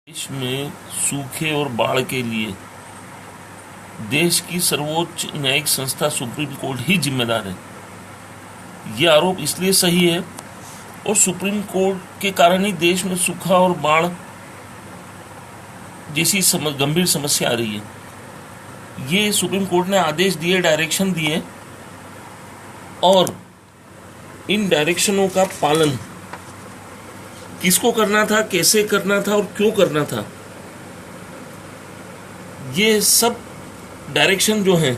देश में सूखे और बाढ़ के लिए देश की सर्वोच्च न्यायिक संस्था सुप्रीम कोर्ट ही जिम्मेदार है। ये आरोप इसलिए सही है और सुप्रीम कोर्ट के कारण ही देश में सूखा और बाढ़ जैसी गंभीर समस्या आ रही है। ये सुप्रीम कोर्ट ने आदेश दिए, डायरेक्शन दिए और इन डायरेक्शनों का पालन किसको करना था, कैसे करना था और क्यों करना था, ये सब डायरेक्शन जो हैं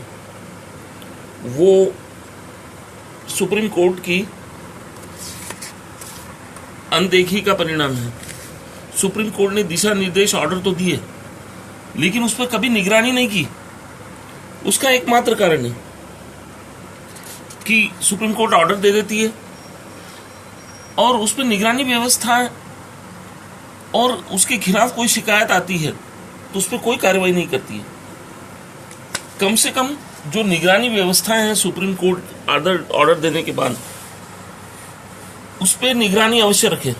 वो सुप्रीम कोर्ट की अनदेखी का परिणाम है। सुप्रीम कोर्ट ने दिशा निर्देश ऑर्डर तो दिए लेकिन उस पर कभी निगरानी नहीं की। उसका एकमात्र कारण है कि सुप्रीम कोर्ट ऑर्डर दे देती है और उस पर निगरानी व्यवस्था है और उसके खिलाफ कोई शिकायत आती है तो उस पर कोई कार्रवाई नहीं करती है। कम से कम जो निगरानी व्यवस्थाएं हैं सुप्रीम कोर्ट ऑर्डर देने के बाद उस पर निगरानी अवश्य रखे।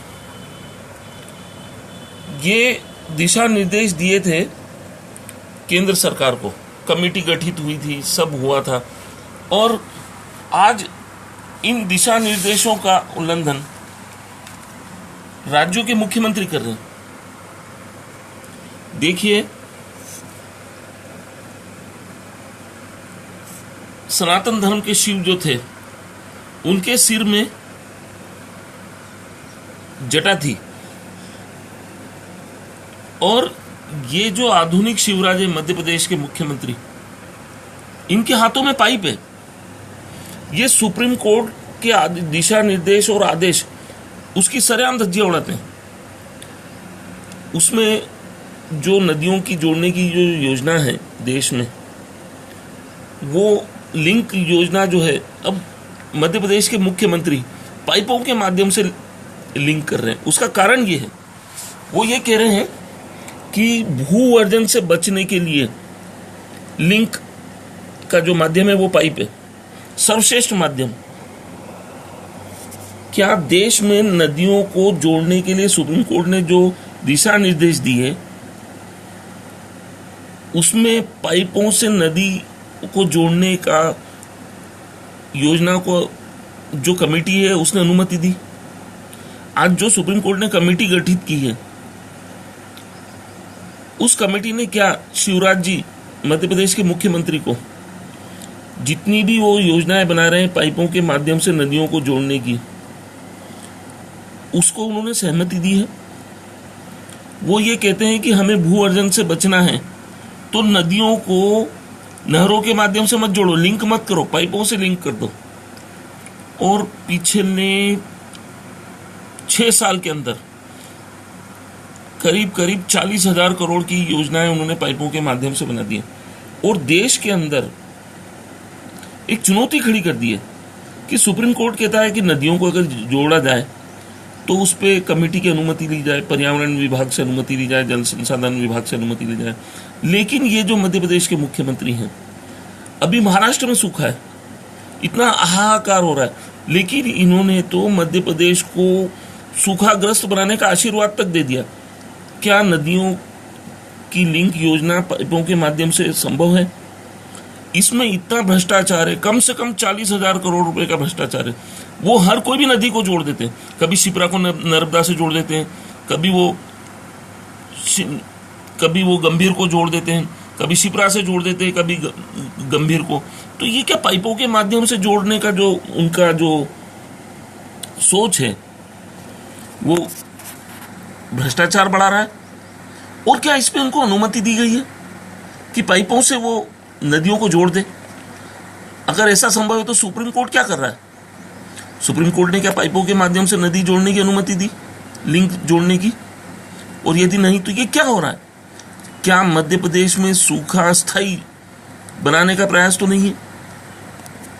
ये दिशा निर्देश दिए थे केंद्र सरकार को, कमेटी गठित हुई थी, सब हुआ था और आज इन दिशा निर्देशों का उल्लंघन राज्यों के मुख्यमंत्री कर रहे हैं। देखिए, सनातन धर्म के शिव जो थे उनके सिर में जटा थी और ये जो आधुनिक शिवराज है मध्य प्रदेश के मुख्यमंत्री, इनके हाथों में पाइप है। ये सुप्रीम कोर्ट के दिशा निर्देश और आदेश उसकी सरेआम धज्जियां उड़ाते हैं। उसमें जो नदियों की जोड़ने की जो योजना है देश में, वो लिंक योजना जो है, अब मध्य प्रदेश के मुख्यमंत्री पाइपों के माध्यम से लिंक कर रहे हैं। उसका कारण ये है, वो ये कह रहे हैं कि भूअर्जन से बचने के लिए लिंक का जो माध्यम है वो पाइप है, सर्वश्रेष्ठ माध्यम। क्या देश में नदियों को जोड़ने के लिए सुप्रीम कोर्ट ने जो दिशा निर्देश दिए उसमें पाइपों से नदी को जोड़ने का योजना को जो कमेटी है उसने अनुमति दी? आज जो सुप्रीम कोर्ट ने कमेटी गठित की है उस कमेटी ने क्या शिवराज जी मध्य प्रदेश के मुख्यमंत्री को जितनी भी वो योजनाएं बना रहे हैं पाइपों के माध्यम से नदियों को जोड़ने की, उसको उन्होंने सहमति दी है। वो ये कहते हैं कि हमें भू अर्जन से बचना है तो नदियों को नहरों के माध्यम से मत जोड़ो, लिंक मत करो, पाइपों से लिंक कर दो। और पिछले 6 साल के अंदर करीब 40,000 करोड़ की योजनाएं उन्होंने पाइपों के माध्यम से बना दी है और देश के अंदर एक चुनौती खड़ी कर दी है कि सुप्रीम कोर्ट कहता है कि नदियों को अगर जोड़ा जाए तो उस पर कमेटी की अनुमति ली जाए, पर्यावरण विभाग से अनुमति ली जाए, जल संसाधन विभाग से अनुमति ली जाए। लेकिन ये जो मध्य प्रदेश के मुख्यमंत्री हैं, अभी महाराष्ट्र में सूखा है, इतना हाहाकार हो रहा है, लेकिन इन्होंने तो मध्य प्रदेश को सूखाग्रस्त बनाने का आशीर्वाद तक दे दिया। क्या नदियों की लिंक योजना पाइपों के माध्यम से संभव है? इसमें इतना भ्रष्टाचार है, कम से कम 40,000 करोड़ रुपए का भ्रष्टाचार है। वो हर कोई भी नदी को जोड़ देते हैं, कभी शिप्रा को नर्मदा से जोड़ देते हैं, कभी वो गंभीर को जोड़ देते हैं, कभी शिप्रा से जोड़ देते हैं, कभी गंभीर को। तो ये क्या पाइपों के माध्यम से जोड़ने का जो उनका जो सोच है वो भ्रष्टाचार बढ़ा रहा है? और क्या इस पे उनको अनुमति दी गई है कि पाइपों से वो नदियों को जोड़ दे? अगर ऐसा संभव है तो सुप्रीम कोर्ट क्या कर रहा है? सुप्रीम कोर्ट ने क्या पाइपों के माध्यम से नदी जोड़ने की अनुमति दी, लिंक जोड़ने की? और यदि नहीं तो ये क्या हो रहा है? क्या मध्य प्रदेश में सूखा स्थायी बनाने का प्रयास तो नहीं है?